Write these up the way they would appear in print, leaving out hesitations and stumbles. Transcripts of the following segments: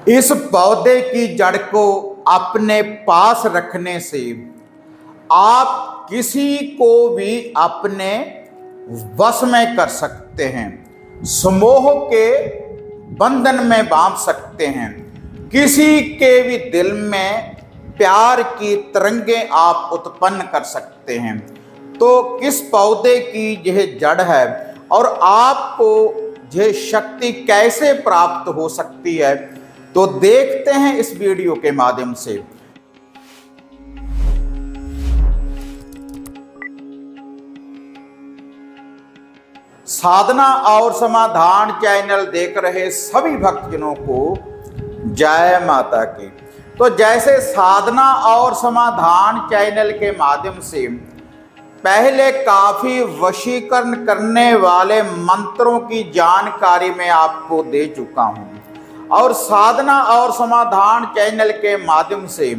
इस पौधे की जड़ को अपने पास रखने से आप किसी को भी अपने वश में कर सकते हैं, समोह के बंधन में बांध सकते हैं, किसी के भी दिल में प्यार की तरंगें आप उत्पन्न कर सकते हैं। तो किस पौधे की यह जड़ है और आपको यह शक्ति कैसे प्राप्त हो सकती है, तो देखते हैं इस वीडियो के माध्यम से। साधना और समाधान चैनल देख रहे सभी भक्तजनों को जय माता की। तो जैसे साधना और समाधान चैनल के माध्यम से पहले काफी वशीकरण करने वाले मंत्रों की जानकारी मैं आपको दे चुका हूं, और साधना और समाधान चैनल के माध्यम से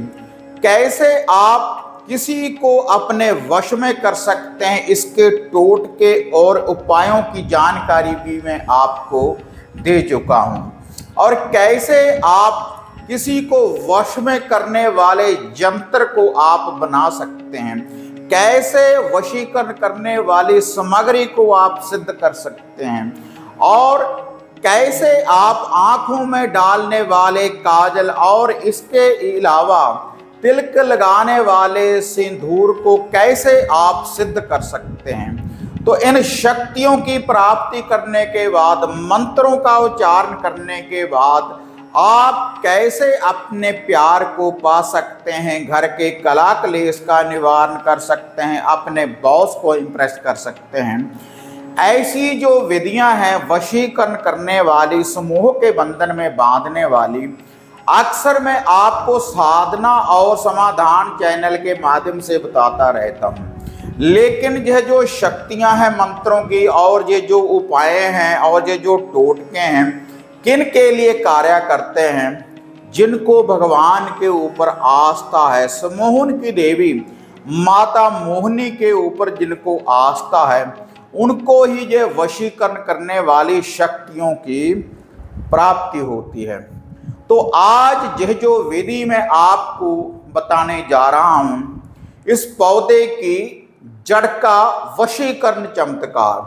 कैसे आप किसी को अपने वश में कर सकते हैं, इसके टोटके और उपायों की जानकारी भी मैं आपको दे चुका हूं, और कैसे आप किसी को वश में करने वाले यंत्र को आप बना सकते हैं, कैसे वशीकरण करने वाली सामग्री को आप सिद्ध कर सकते हैं, और कैसे आप आंखों में डालने वाले काजल और इसके अलावा तिलक लगाने वाले सिंदूर को कैसे आप सिद्ध कर सकते हैं। तो इन शक्तियों की प्राप्ति करने के बाद, मंत्रों का उच्चारण करने के बाद आप कैसे अपने प्यार को पा सकते हैं, घर के कला क्लेश का निवारण कर सकते हैं, अपने बॉस को इम्प्रेस कर सकते हैं। ऐसी जो विधियां हैं वशीकरण करने वाली, समूह के बंधन में बांधने वाली, अक्सर मैं आपको साधना और समाधान चैनल के माध्यम से बताता रहता हूं। लेकिन यह जो शक्तियां हैं मंत्रों की, और ये जो उपाय हैं और ये जो टोटके हैं, किन के लिए कार्य करते हैं, जिनको भगवान के ऊपर आस्था है, समोहन की देवी माता मोहिनी के ऊपर जिनको आस्था है, उनको ही ये वशीकरण करने वाली शक्तियों की प्राप्ति होती है। तो आज यह जो विधि मैं आपको बताने जा रहा हूं, इस पौधे की जड़ का वशीकरण चमत्कार,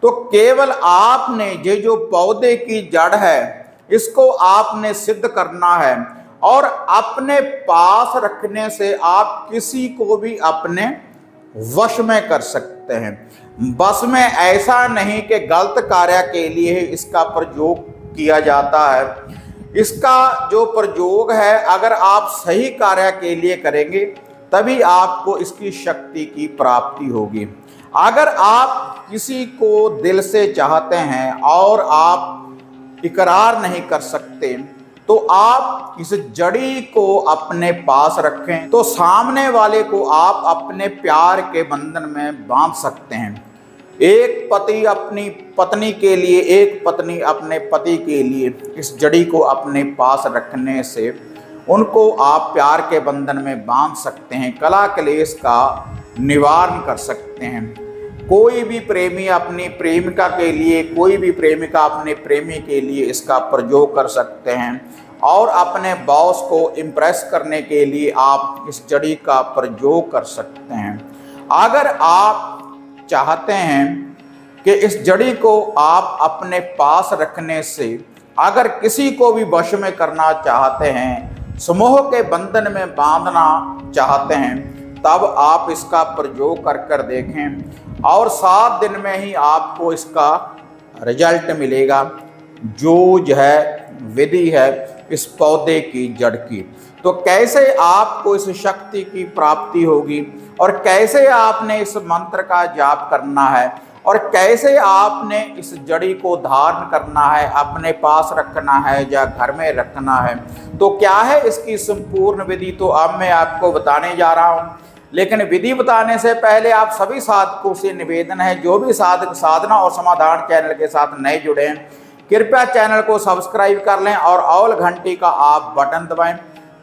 तो केवल आपने ये जो पौधे की जड़ है इसको आपने सिद्ध करना है, और अपने पास रखने से आप किसी को भी अपने वश में कर सकते हैं। बस में ऐसा नहीं कि गलत कार्य के लिए इसका प्रयोग किया जाता है। इसका जो प्रयोग है, अगर आप सही कार्य के लिए करेंगे तभी आपको इसकी शक्ति की प्राप्ति होगी। अगर आप किसी को दिल से चाहते हैं और आप इकरार नहीं कर सकते, तो आप इस जड़ी को अपने पास रखें, तो सामने वाले को आप अपने प्यार के बंधन में बांध सकते हैं। एक पति अपनी पत्नी के लिए, एक पत्नी अपने पति के लिए इस जड़ी को अपने पास रखने से उनको आप प्यार के बंधन में बांध सकते हैं, कला क्लेश का निवारण कर सकते हैं। कोई भी प्रेमी अपनी प्रेमिका के लिए, कोई भी प्रेमिका अपने प्रेमी के लिए इसका प्रयोग कर सकते हैं, और अपने बॉस को इम्प्रेस करने के लिए आप इस जड़ी का प्रयोग कर सकते हैं। अगर आप चाहते हैं कि इस जड़ी को आप अपने पास रखने से अगर किसी को भी वश में करना चाहते हैं, समूह के बंधन में बांधना चाहते हैं, तब आप इसका प्रयोग कर देखें, और 7 दिन में ही आपको इसका रिजल्ट मिलेगा। जो है विधि है इस पौधे की जड़ की, तो कैसे आपको इस शक्ति की प्राप्ति होगी, और कैसे आपने इस मंत्र का जाप करना है, और कैसे आपने इस जड़ी को धारण करना है, अपने पास रखना है या घर में रखना है, तो क्या है इसकी संपूर्ण विधि, तो अब मैं आपको बताने जा रहा हूं। लेकिन विधि बताने से पहले आप सभी साधकों से निवेदन है, जो भी साधक साधना और समाधान चैनल के साथ नए जुड़े हैं, कृपया चैनल को सब्सक्राइब कर लें और ऑल घंटी का आप बटन दबाएं,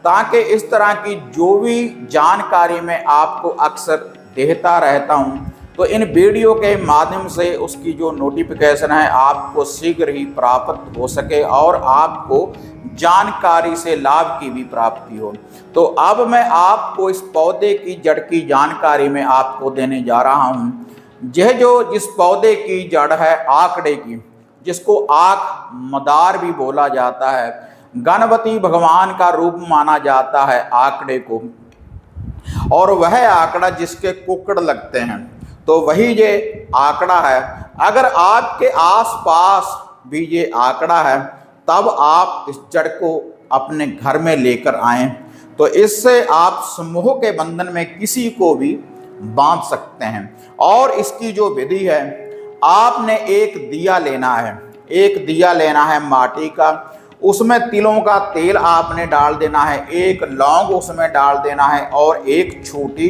ताकि इस तरह की जो भी जानकारी मैं आपको अक्सर देता रहता हूं, तो इन वीडियो के माध्यम से उसकी जो नोटिफिकेशन है आपको शीघ्र ही प्राप्त हो सके और आपको जानकारी से लाभ की भी प्राप्ति हो। तो अब मैं आपको इस पौधे की जड़ की जानकारी में आपको देने जा रहा हूँ। यह जो जिस पौधे की जड़ है आकड़े की, जिसको आक मदार भी बोला जाता है, गणपति भगवान का रूप माना जाता है आकड़े को, और वह आकड़ा जिसके कुकड़ लगते हैं, तो वही ये आकड़ा है। अगर आपके आसपास भी ये आकड़ा है तब आप इस जड़ को अपने घर में लेकर आएं, तो इससे आप समूह के बंधन में किसी को भी बांध सकते हैं। और इसकी जो विधि है, आपने एक दिया लेना है, एक दिया लेना है माटी का, उसमें तिलों का तेल आपने डाल देना है, एक लौंग उसमें डाल देना है और एक छोटी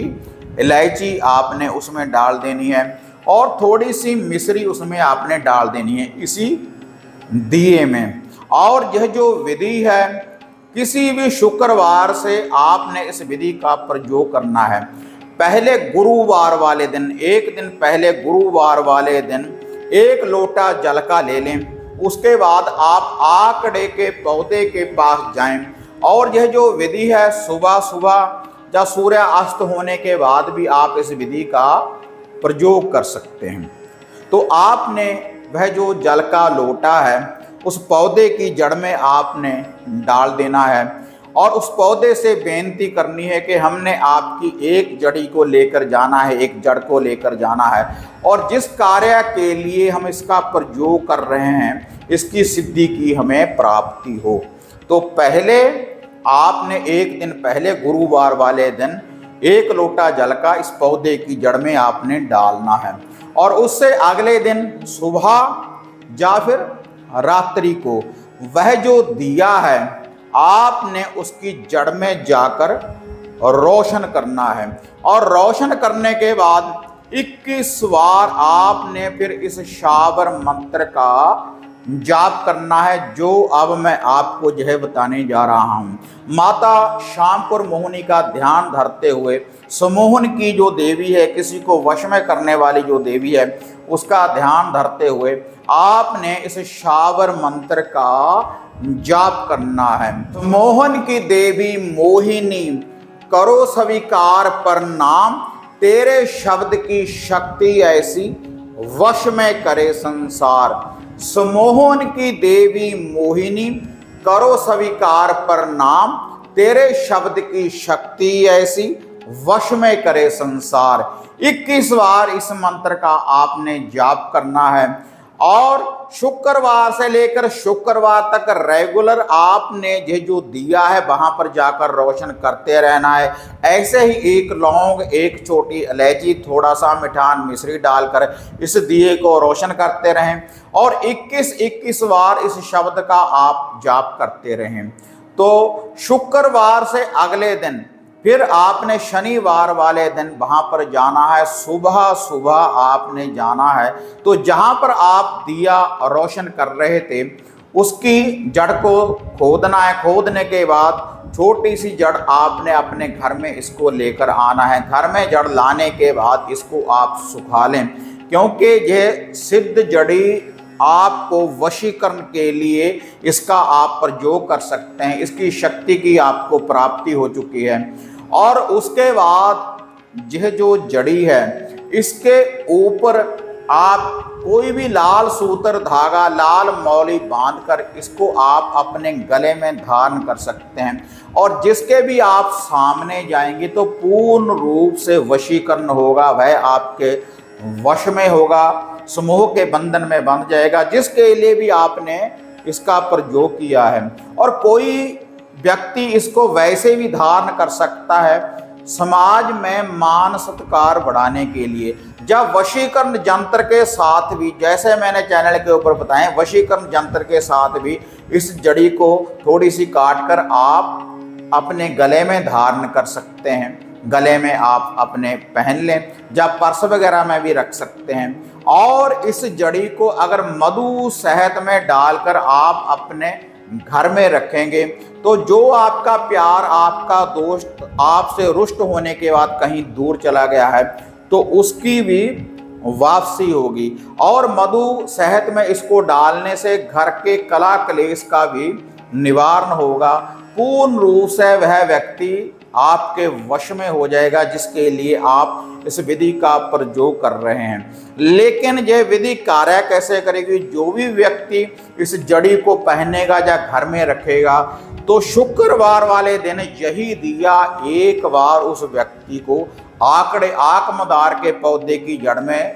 इलायची आपने उसमें डाल देनी है और थोड़ी सी मिश्री उसमें आपने डाल देनी है इसी दिए में। और यह जो विधि है किसी भी शुक्रवार से आपने इस विधि का प्रयोग करना है। पहले गुरुवार वाले दिन, एक दिन पहले गुरुवार वाले दिन 1 लोटा जल का ले लें। उसके बाद आप आकड़े के पौधे के पास जाएं और यह जो विधि है सुबह सुबह या सूर्यास्त होने के बाद भी आप इस विधि का प्रयोग कर सकते हैं। तो आपने वह जो जल का लोटा है उस पौधे की जड़ में आपने डाल देना है और उस पौधे से बेनती करनी है कि हमने आपकी एक जड़ी को लेकर जाना है, एक जड़ को लेकर जाना है और जिस कार्य के लिए हम इसका प्रयोग कर रहे हैं इसकी सिद्धि की हमें प्राप्ति हो। तो पहले आपने एक दिन पहले गुरुवार वाले दिन 1 लोटा जल का इस पौधे की जड़ में आपने डालना है और उससे अगले दिन सुबह या फिर रात्रि को वह जो दिया है आपने उसकी जड़ में जाकर रोशन करना है और रोशन करने के बाद 21 बार आपने फिर इस शावर मंत्र का जाप करना है, जो अब मैं आपको यह बताने जा रहा हूँ। माता शामपुर मोहिनी का ध्यान धरते हुए सम्मोहन की जो देवी है, किसी को वश में करने वाली जो देवी है, उसका ध्यान धरते हुए आपने इस शावर मंत्र का जाप करना है। मोहन की देवी मोहिनी करो स्वीकार पर नाम, तेरे शब्द की शक्ति ऐसी वश में करे संसार। सम्मोहन की देवी मोहिनी करो स्वीकार पर नाम, तेरे शब्द की शक्ति ऐसी वश में करे संसार। 21 बार इस मंत्र का आपने जाप करना है और शुक्रवार से लेकर शुक्रवार तक रेगुलर आपने ये जो दिया है वहां पर जाकर रोशन करते रहना है। ऐसे ही 1 लौंग, 1 छोटी इलायची, थोड़ा सा मिठान मिश्री डालकर इस दिए को रोशन करते रहें और 21 बार इस शब्द का आप जाप करते रहें। तो शुक्रवार से अगले दिन फिर आपने शनिवार वाले दिन वहां पर जाना है, सुबह सुबह आपने जाना है। तो जहां पर आप दिया रोशन कर रहे थे उसकी जड़ को खोदना है। खोदने के बाद छोटी सी जड़ आपने अपने घर में इसको लेकर आना है। घर में जड़ लाने के बाद इसको आप सुखा लें, क्योंकि यह सिद्ध जड़ी आपको वशीकरण के लिए इसका आप प्रयोग कर सकते हैं। इसकी शक्ति की आपको प्राप्ति हो चुकी है। और उसके बाद यह जो जड़ी है इसके ऊपर आप कोई भी लाल सूत्र धागा, लाल मौली बांधकर इसको आप अपने गले में धारण कर सकते हैं और जिसके भी आप सामने जाएंगे तो पूर्ण रूप से वशीकरण होगा, वह आपके वश में होगा, समूह के बंधन में बंध जाएगा, जिसके लिए भी आपने इसका प्रयोग किया है। और कोई व्यक्ति इसको वैसे भी धारण कर सकता है समाज में मान सत्कार बढ़ाने के लिए। जब वशीकरण यंत्र के साथ भी, जैसे मैंने चैनल के ऊपर बताएं, वशीकरण यंत्र के साथ भी इस जड़ी को थोड़ी सी काट कर आप अपने गले में धारण कर सकते हैं। गले में आप अपने पहन लें, जब पर्स वगैरह में भी रख सकते हैं। और इस जड़ी को अगर मधु शहद में डालकर आप अपने घर में रखेंगे तो जो आपका प्यार, आपका दोस्त आपसे रुष्ट होने के बाद कहीं दूर चला गया है तो उसकी भी वापसी होगी। और मधु शहद में इसको डालने से घर के कला क्लेश का भी निवारण होगा, पूर्ण रूप से वह व्यक्ति आपके वश में हो जाएगा जिसके लिए आप इस विधि का प्रयोग कर रहे हैं। लेकिन यह विधि कार्य कैसे करेगी? जो भी व्यक्ति इस जड़ी को पहनेगा या घर में रखेगा तो शुक्रवार वाले दिन यही दिया एक बार उस व्यक्ति को आकमदार के पौधे की जड़ में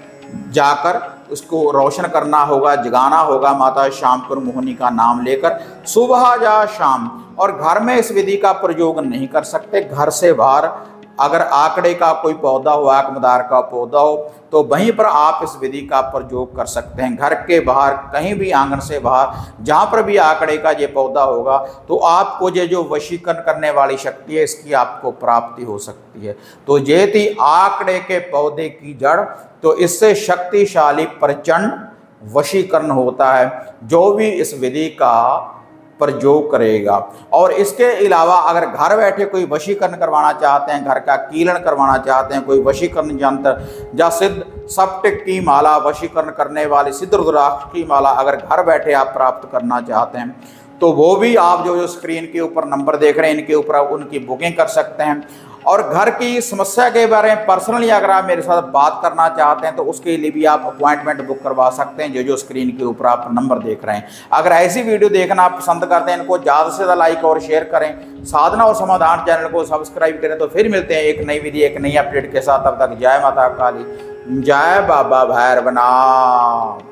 जाकर उसको रोशन करना होगा, जगाना होगा माता शामकुर मोहिनी का नाम लेकर सुबह या शाम। और घर में इस विधि का प्रयोग नहीं कर सकते, घर से बाहर अगर आकड़े का कोई पौधा हो, आकमदार का पौधा हो, तो वहीं पर आप इस विधि का प्रयोग कर सकते हैं। घर के बाहर कहीं भी, आंगन से बाहर जहाँ पर भी आकड़े का ये पौधा होगा तो आपको ये जो वशीकरण करने वाली शक्ति है इसकी आपको प्राप्ति हो सकती है। तो ये थी आकड़े के पौधे की जड़। तो इससे शक्तिशाली प्रचंड वशीकरण होता है जो भी इस विधि का प्रयोग करेगा। और इसके अलावा अगर घर बैठे कोई वशीकरण करवाना चाहते हैं, घर का कीलन करवाना चाहते हैं, कोई वशीकरण यंत्र या सिद्ध सप्टिक की माला, वशीकरण करने वाली सिद्ध रुद्राक्ष की माला अगर घर बैठे आप प्राप्त करना चाहते हैं तो वो भी आप जो स्क्रीन के ऊपर नंबर देख रहे हैं इनके ऊपर उनकी बुकिंग कर सकते हैं। और घर की समस्या के बारे में पर्सनली अगर आप मेरे साथ बात करना चाहते हैं तो उसके लिए भी आप अपॉइंटमेंट बुक करवा सकते हैं, जो स्क्रीन के ऊपर आप नंबर देख रहे हैं। अगर ऐसी वीडियो देखना आप पसंद करते हैं इनको ज़्यादा से ज़्यादा लाइक और शेयर करें, साधना और समाधान चैनल को सब्सक्राइब करें। तो फिर मिलते हैं एक नई विधि, एक नई अपडेट के साथ। तब तक जय माता काली, जय बाबा भैरवनाथ।